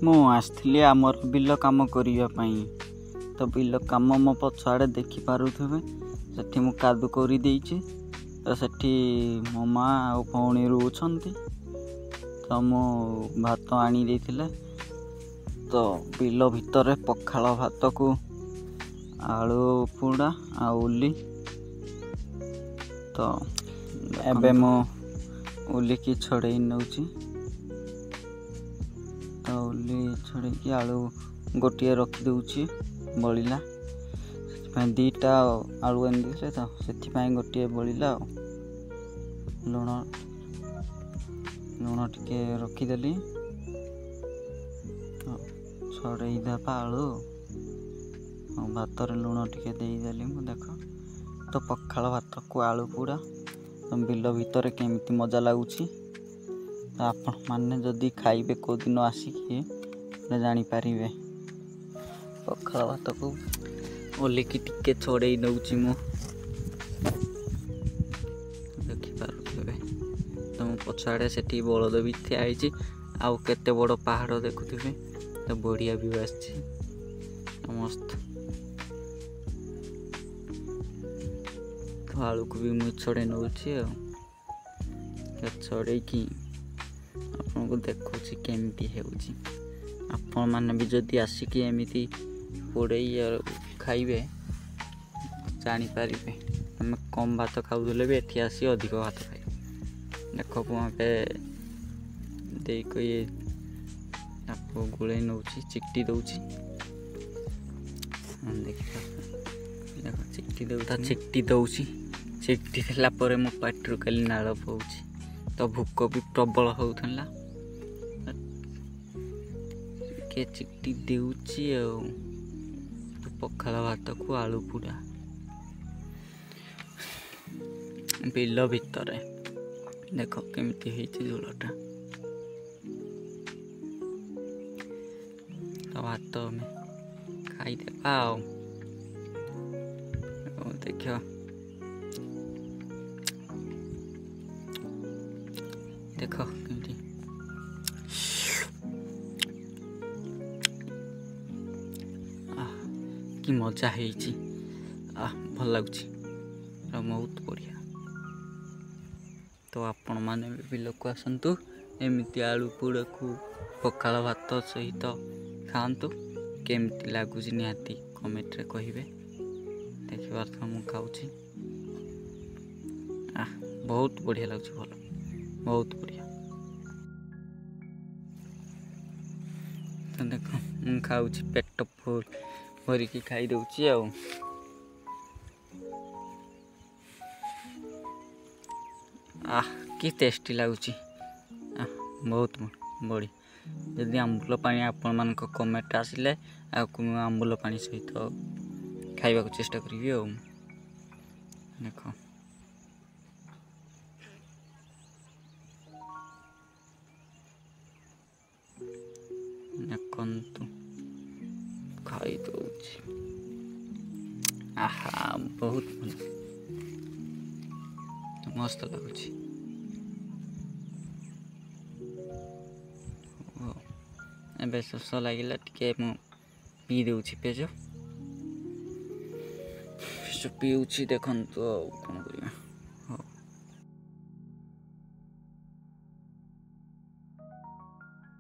ମୁଁ ଆସିଥିଲି ଆମର ବିଲ କାମ କରିବା ପାଇଁ। ତ ବିଲ କାମ ମୋ ପଛଆଡ଼େ ଦେଖିପାରୁଥିବେ, ସେଠି ମୁଁ କାଦୁ କରିଦେଇଛି। ତ ସେଠି ମୋ ମା ଆଉ ଭଉଣୀ ରହୁଛନ୍ତି। ତ ମୁଁ ଭାତ ଆଣି ଦେଇଥିଲେ। ତ ବିଲ ଭିତରେ ପଖାଳ ଭାତକୁ ଆଳୁ ପୋଡ଼ା ଆଉ ଉଲି। ତ ଏବେ ମୁଁ ଉଲିକି ଛଡ଼େଇ ନେଉଛି। ତ ଉଲି ଛଡ଼େଇକି ଆଳୁ ଗୋଟିଏ ରଖିଦେଉଛି ବଳିଲା। ସେଥିପାଇଁ ଦୁଇଟା ଆଳୁ ଆଣିଦେଇଥିଲେ ତ ସେଥିପାଇଁ ଗୋଟିଏ ବଳିଲା। ଆଉ ଲୁଣ ଟିକେ ରଖିଦେଲି। ଛଡ଼େଇ ଦେବା ଆଳୁ ଆଉ ଭାତରେ ଲୁଣ ଟିକେ ଦେଇଦେଲି ମୁଁ। ଦେଖ ତ ପଖାଳ ଭାତକୁ ଆଳୁ ପୋଡ଼ା ବିଲ ଭିତରେ କେମିତି ମଜା ଲାଗୁଛି। ତ ଆପଣମାନେ ଯଦି ଖାଇବେ କେଉଁଦିନ ଆସିକି ଜାଣିପାରିବେ। ପଖାଳ ଭାତକୁ ଓଲିକି ଟିକେ ଛଡ଼େଇ ନେଉଛି ମୁଁ, ଦେଖିପାରୁଥିବେ। ତ ମୁଁ ପଛଆଡ଼େ ସେଠି ବଳଦ ବି ଠିଆ ହେଇଛି। ଆଉ କେତେ ବଡ଼ ପାହାଡ଼ ଦେଖୁଥିବେ। ତ ବଢ଼ିଆ ବି ଆସିଛି ମସ୍ତ। ତ ଆଳୁକୁ ବି ମୁଁ ଛଡ଼େଇ ନେଉଛି। ଆଉ ଛଡ଼େଇକି ଆପଣଙ୍କୁ ଦେଖାଉଛି କେମିତି ହେଉଛି। ଆପଣମାନେ ବି ଯଦି ଆସିକି ଏମିତି ପୋଡ଼େଇ ଖାଇବେ ଜାଣିପାରିବେ। ଆମେ କମ୍ ଭାତ ଖାଉଥିଲେ ବି ଏଠି ଆସି ଅଧିକ ଭାତ ଖାଇବେ। ଦେଖ ମୁଁ ଏବେ ଦେଇକି ତାକୁ ଗୋଳେଇ ନେଉଛି, ଚିକଟି ଦେଉଛି। ଦେଖ ଚିକଟି ଦେଉଛି। ଚିକଟି ଦେଲା ପରେ ମୋ ପାଟିରୁ ଖାଲି ନାଳ ବହୁଛି। ତ ଭୋକ ବି ପ୍ରବଳ ହେଉଥିଲା। ଟିକେ ଚିକଟି ଦେଉଛି। ଆଉ ପଖାଳ ଭାତକୁ ଆଳୁ ପୋଡ଼ା ବିଲ ଭିତରେ ଦେଖ କେମିତି ହେଇଛି ଝୋଳଟା। ତ ଭାତ ଆମେ ଖାଇଦେବା। ଆଉ ଦେଖିବ ଦେଖ କେମିତି କି ମଜା ହେଇଛି। ଭଲ ଲାଗୁଛି, ବହୁତ ବଢ଼ିଆ। ତ ଆପଣମାନେ ବି ବିଲକୁ ଆସନ୍ତୁ, ଏମିତି ଆଳୁ ପୋଡ଼ାକୁ ପଖାଳ ଭାତ ସହିତ ଖାଆନ୍ତୁ। କେମିତି ଲାଗୁଛି ନିହାତି କମେଣ୍ଟରେ କହିବେ। ଦେଖିପାରୁଥିବ ମୁଁ ଖାଉଛି। ବହୁତ ବଢ଼ିଆ ଲାଗୁଛି, ଭଲ, ବହୁତ ବଢ଼ିଆ। ତ ଦେଖ ମୁଁ ଖାଉଛି, ପେଟ ଫୁଲ ଭରିକି ଖାଇଦେଉଛି। ଆଉ କି ଟେଷ୍ଟି ଲାଗୁଛି। ବହୁତ ବଢ଼ିଆ। ଯଦି ଆମ୍ବୁଲ ପାଣି ଆପଣମାନଙ୍କ କମେଣ୍ଟ ଆସିଲେ ଆଉ ମୁଁ ଆମ୍ବୁଲ ପାଣି ସହିତ ଖାଇବାକୁ ଚେଷ୍ଟା କରିବି। ଆଉ ଦେଖ ଦେଖନ୍ତୁ ଖାଇଦେଉଛି। ବହୁତ ଭଲ, ମସ୍ତ ଲାଗୁଛି। ଏବେ ଶୋଷ ଲାଗିଲା, ଟିକେ ମୁଁ ପିଇ ଦେଉଛି ପେଜ ପିଉଛି। ଦେଖନ୍ତୁ ଆଉ କ'ଣ କରିବା।